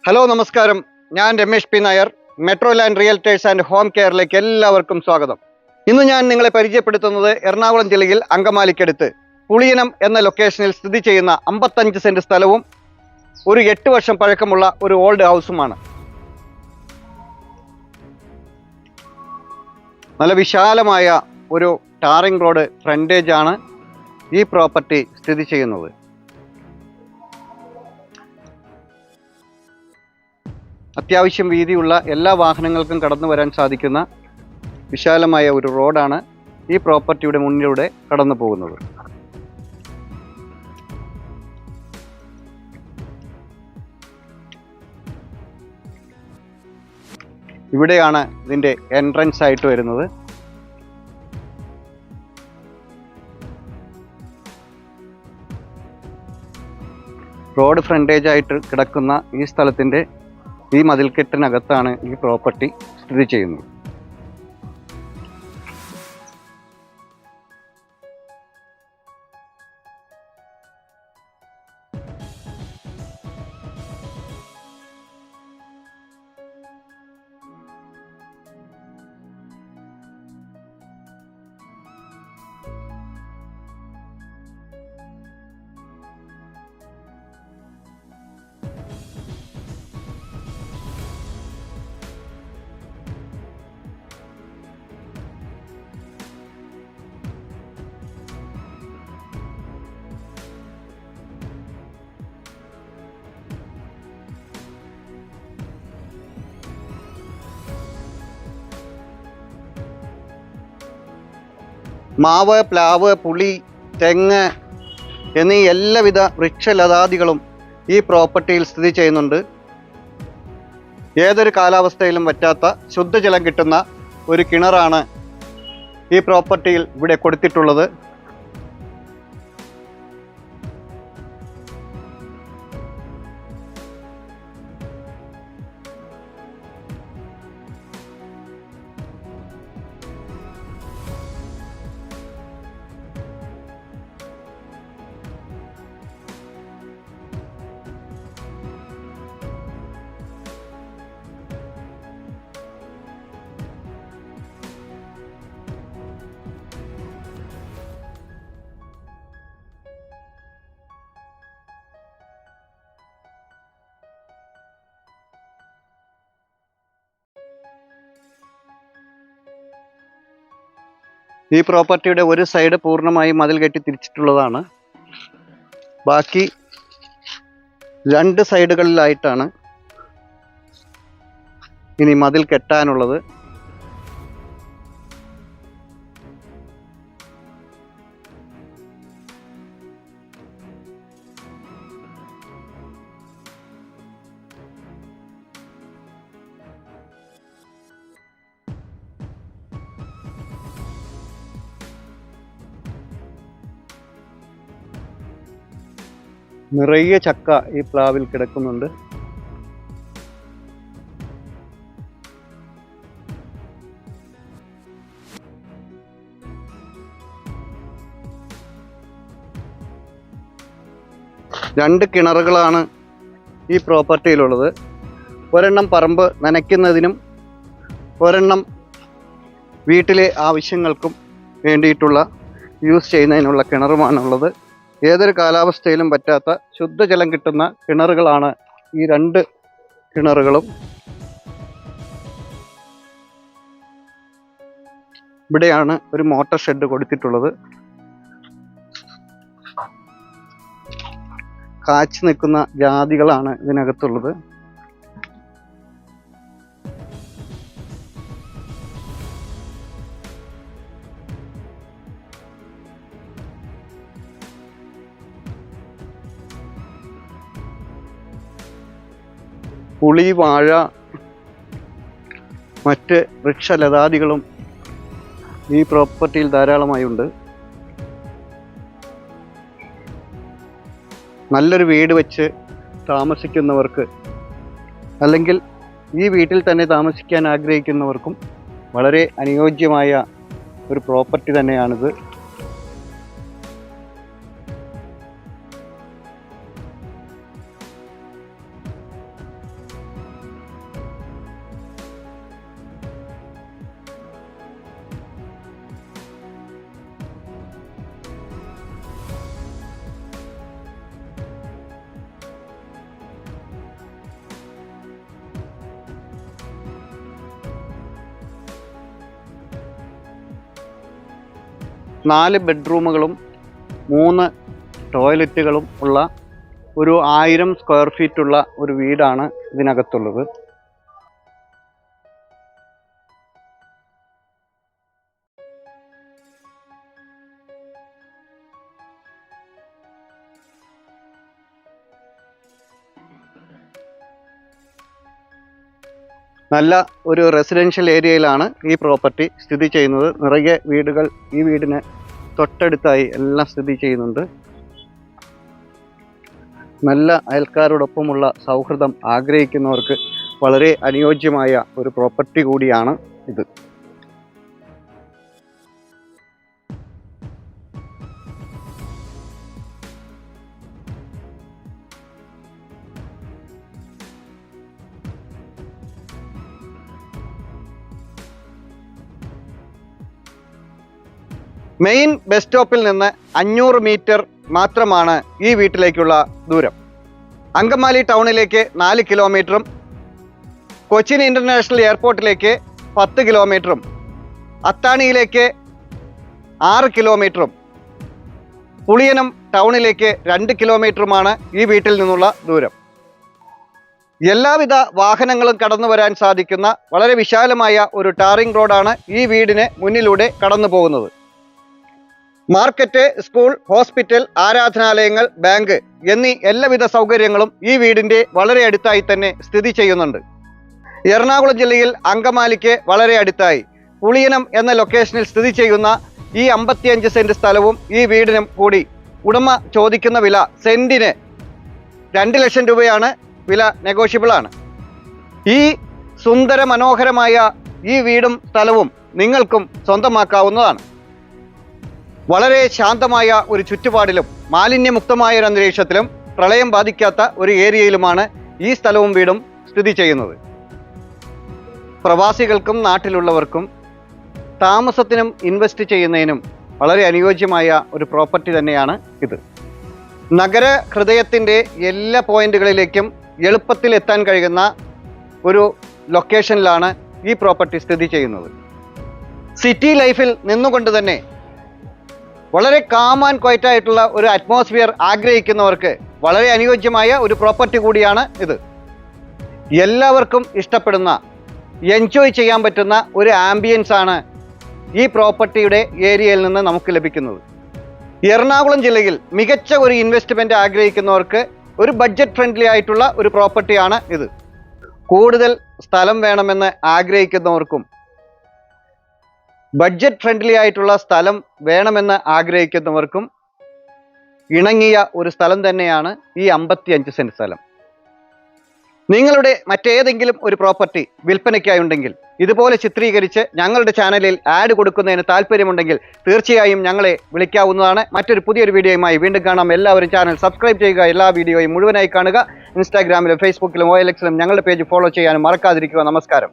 Hello നമസ്കാരം, ഞാൻ Ramesh P Nair. Metro land realtors and home കെയറിലേക്ക് എല്ലാവർക്കും സ്വാഗതം. ഇന്ന് ഞാൻ നിങ്ങളെ പരിചയപ്പെടുത്തുന്നത് എറണാകുളം ജില്ലയിൽ അങ്കമാലിക്കടുത്ത് പുളിയനം എന്ന ലൊക്കേഷനിൽ സ്ഥിതി ചെയ്യുന്ന 55 സെന്റ് സ്ഥലവും ഒരു 8 വർഷം പഴക്കമുള്ള ഒരു ഓൾഡ് ഹൗസുമാണ്. നല്ല വിശാലമായ ഒരു ടാറിംഗ് റോഡ് ഫ്രണ്ടേജ് ആണ് ഈ പ്രോപ്പർട്ടി സ്ഥിതി ചെയ്യുന്നത്. അത്യാവശ്യം വീതിയുള്ള എല്ലാ വാഹനങ്ങൾക്കും കടന്നു വരാൻ സാധിക്കുന്ന വിശാലമായ ഒരു റോഡാണ് ഈ പ്രോപ്പർട്ടിയുടെ മുന്നിലൂടെ കടന്നു പോകുന്നത്. ഇവിടെയാണ് ഇതിൻ്റെ എൻട്രൻസ് ആയിട്ട് വരുന്നത്. റോഡ് ഫ്രണ്ടേജ് ആയിട്ട് കിടക്കുന്ന ഈ സ്ഥലത്തിൻ്റെ ഈ മതിൽക്കെട്ടിനകത്താണ് ഈ പ്രോപ്പർട്ടി സ്ഥിതി ചെയ്യുന്നത്. മാവ്, പ്ലാവ്, പുളി, തെങ്ങ് എന്നീ എല്ലാവിധ വൃക്ഷലതാദികളും ഈ പ്രോപ്പർട്ടിയിൽ സ്ഥിതി ചെയ്യുന്നുണ്ട്. ഏതൊരു കാലാവസ്ഥയിലും വറ്റാത്ത ശുദ്ധജലം കിട്ടുന്ന ഒരു കിണറാണ് ഈ പ്രോപ്പർട്ടിയിൽ ഇവിടെ കൊടുത്തിട്ടുള്ളത്. ഈ പ്രോപ്പർട്ടിയുടെ ഒരു സൈഡ് പൂർണ്ണമായും മതിൽ കെട്ടി തിരിച്ചിട്ടുള്ളതാണ്. ബാക്കി 2 സൈഡുകളിലായിട്ടാണ് ഇനി മതിൽ കെട്ടാനുള്ളത്. നിറയെ ചക്ക ഈ പ്ലാവിൽ കിടക്കുന്നുണ്ട്. രണ്ട് കിണറുകളാണ് ഈ പ്രോപ്പർട്ടിയിലുള്ളത്. ഒരെണ്ണം പറമ്പ് നനയ്ക്കുന്നതിനും ഒരെണ്ണം വീട്ടിലെ ആവശ്യങ്ങൾക്കും വേണ്ടിയിട്ടുള്ള യൂസ് ചെയ്യുന്നതിനുള്ള കിണറുമാണുള്ളത്. ഏതൊരു കാലാവസ്ഥയിലും പറ്റാത്ത ശുദ്ധജലം കിട്ടുന്ന കിണറുകളാണ് ഈ 2 കിണറുകളും. ഇവിടെയാണ് ഒരു മോട്ടോർ ഷെഡ് കൊടുത്തിട്ടുള്ളത്. കാച്ചു നിൽക്കുന്ന ജാതികളാണ് ഇതിനകത്തുള്ളത്. പുളി, വാഴ, മറ്റ് വൃക്ഷലതാദികളും ഈ പ്രോപ്പർട്ടിയിൽ ധാരാളമായുണ്ട്. നല്ലൊരു വീട് വെച്ച് താമസിക്കുന്നവർക്ക് അല്ലെങ്കിൽ ഈ വീട്ടിൽ തന്നെ താമസിക്കാൻ ആഗ്രഹിക്കുന്നവർക്കും വളരെ അനുയോജ്യമായ ഒരു പ്രോപ്പർട്ടി തന്നെയാണിത്. 4 ബെഡ്റൂമുകളും 3 ടോയ്ലറ്റുകളും ഉള്ള ഒരു 1000 സ്ക്വയർ ഫീറ്റ് ഉള്ള ഒരു വീടാണ് ഇതിനകത്തുള്ളത്. നല്ല ഒരു റെസിഡൻഷ്യൽ ഏരിയയിലാണ് ഈ പ്രോപ്പർട്ടി സ്ഥിതി ചെയ്യുന്നത്. നിറയെ വീടുകൾ ഈ വീടിന് തൊട്ടടുത്തായി എല്ലാം സ്ഥിതി ചെയ്യുന്നുണ്ട്. നല്ല അയൽക്കാരോടൊപ്പമുള്ള സൗഹൃദം ആഗ്രഹിക്കുന്നവർക്ക് വളരെ അനുയോജ്യമായ ഒരു പ്രോപ്പർട്ടി കൂടിയാണ് ഇത്. മെയിൻ ബസ് സ്റ്റോപ്പിൽ നിന്ന് 500 മീറ്റർ മാത്രമാണ് ഈ വീട്ടിലേക്കുള്ള ദൂരം. അങ്കമാലി ടൗണിലേക്ക് 4 കിലോമീറ്ററും കൊച്ചിൻ ഇൻ്റർനാഷണൽ എയർപോർട്ടിലേക്ക് 10 കിലോമീറ്ററും അത്താണിയിലേക്ക് 6 കിലോമീറ്ററും പുളിയനം ടൗണിലേക്ക് 2 കിലോമീറ്ററുമാണ് ഈ വീട്ടിൽ നിന്നുള്ള ദൂരം. എല്ലാവിധ വാഹനങ്ങളും കടന്നു വരാൻ സാധിക്കുന്ന വളരെ വിശാലമായ ഒരു ടാറിംഗ് റോഡാണ് ഈ വീടിന് മുന്നിലൂടെ കടന്നു പോകുന്നത്. മാർക്കറ്റ്, സ്കൂൾ, ഹോസ്പിറ്റൽ, ആരാധനാലയങ്ങൾ, ബാങ്ക് എന്നീ എല്ലാവിധ സൗകര്യങ്ങളും ഈ വീടിൻ്റെ വളരെ അടുത്തായി തന്നെ സ്ഥിതി ചെയ്യുന്നുണ്ട്. എറണാകുളം ജില്ലയിൽ അങ്കമാലിക്ക് വളരെ അടുത്തായി പുളിയനം എന്ന ലൊക്കേഷനിൽ സ്ഥിതി ചെയ്യുന്ന ഈ 55 സെൻറ്റ് സ്ഥലവും ഈ വീടിനും കൂടി ഉടമ ചോദിക്കുന്ന വില സെൻറ്റിന് 2 ലക്ഷം രൂപയാണ്. വില നെഗോഷ്യബിൾ ആണ്. ഈ സുന്ദര മനോഹരമായ ഈ വീടും സ്ഥലവും നിങ്ങൾക്കും സ്വന്തമാക്കാവുന്നതാണ്. വളരെ ശാന്തമായ ഒരു ചുറ്റുപാടിലും മാലിന്യമുക്തമായ ഒരു അന്തരീക്ഷത്തിലും പ്രളയം ബാധിക്കാത്ത ഒരു ഏരിയയിലുമാണ് ഈ സ്ഥലവും വീടും സ്ഥിതി ചെയ്യുന്നത്. പ്രവാസികൾക്കും നാട്ടിലുള്ളവർക്കും താമസത്തിനും ഇൻവെസ്റ്റ് ചെയ്യുന്നതിനും വളരെ അനുയോജ്യമായ ഒരു പ്രോപ്പർട്ടി തന്നെയാണ് ഇത്. നഗര ഹൃദയത്തിൻ്റെ എല്ലാ പോയിന്റുകളിലേക്കും എളുപ്പത്തിൽ എത്താൻ കഴിയുന്ന ഒരു ലൊക്കേഷനിലാണ് ഈ പ്രോപ്പർട്ടി സ്ഥിതി ചെയ്യുന്നത്. സിറ്റി ലൈഫിൽ നിന്നുകൊണ്ട് തന്നെ വളരെ കാം ആൻഡ് ക്വയറ്റ് ആയിട്ടുള്ള ഒരു അറ്റ്മോസ്ഫിയർ ആഗ്രഹിക്കുന്നവർക്ക് വളരെ അനുയോജ്യമായ ഒരു പ്രോപ്പർട്ടി കൂടിയാണ് ഇത്. എല്ലാവർക്കും ഇഷ്ടപ്പെടുന്ന, എൻജോയ് ചെയ്യാൻ പറ്റുന്ന ഒരു ആംബിയൻസ് ആണ് ഈ പ്രോപ്പർട്ടിയുടെ ഏരിയയിൽ നിന്ന് നമുക്ക് ലഭിക്കുന്നത്. എറണാകുളം ജില്ലയിൽ മികച്ച ഒരു ഇൻവെസ്റ്റ്മെൻറ്റ് ആഗ്രഹിക്കുന്നവർക്ക് ഒരു ബഡ്ജറ്റ് ഫ്രണ്ട്ലി ആയിട്ടുള്ള ഒരു പ്രോപ്പർട്ടിയാണ് ഇത്. കൂടുതൽ സ്ഥലം വേണമെന്ന് ആഗ്രഹിക്കുന്നവർക്കും ബഡ്ജറ്റ് ഫ്രണ്ട്ലി ആയിട്ടുള്ള സ്ഥലം വേണമെന്ന് ആഗ്രഹിക്കുന്നവർക്കും ഇണങ്ങിയ ഒരു സ്ഥലം തന്നെയാണ് ഈ 55 സെൻറ്റ് സ്ഥലം. നിങ്ങളുടെ മറ്റേതെങ്കിലും ഒരു പ്രോപ്പർട്ടി വിൽപ്പനയ്ക്കായി ഉണ്ടെങ്കിൽ ഇതുപോലെ ചിത്രീകരിച്ച് ഞങ്ങളുടെ ചാനലിൽ ആഡ് കൊടുക്കുന്നതിന് താല്പര്യമുണ്ടെങ്കിൽ തീർച്ചയായും ഞങ്ങളെ വിളിക്കാവുന്നതാണ്. മറ്റൊരു പുതിയൊരു വീഡിയോയുമായി വീണ്ടും കാണാം. എല്ലാവരും ചാനൽ സബ്സ്ക്രൈബ് ചെയ്യുക, എല്ലാ വീഡിയോയും മുഴുവനായി കാണുക. ഇൻസ്റ്റാഗ്രാമിലും ഫേസ്ബുക്കിലും OLX-ലും ഞങ്ങളുടെ പേജ് ഫോളോ ചെയ്യാനും മറക്കാതിരിക്കുക. നമസ്കാരം.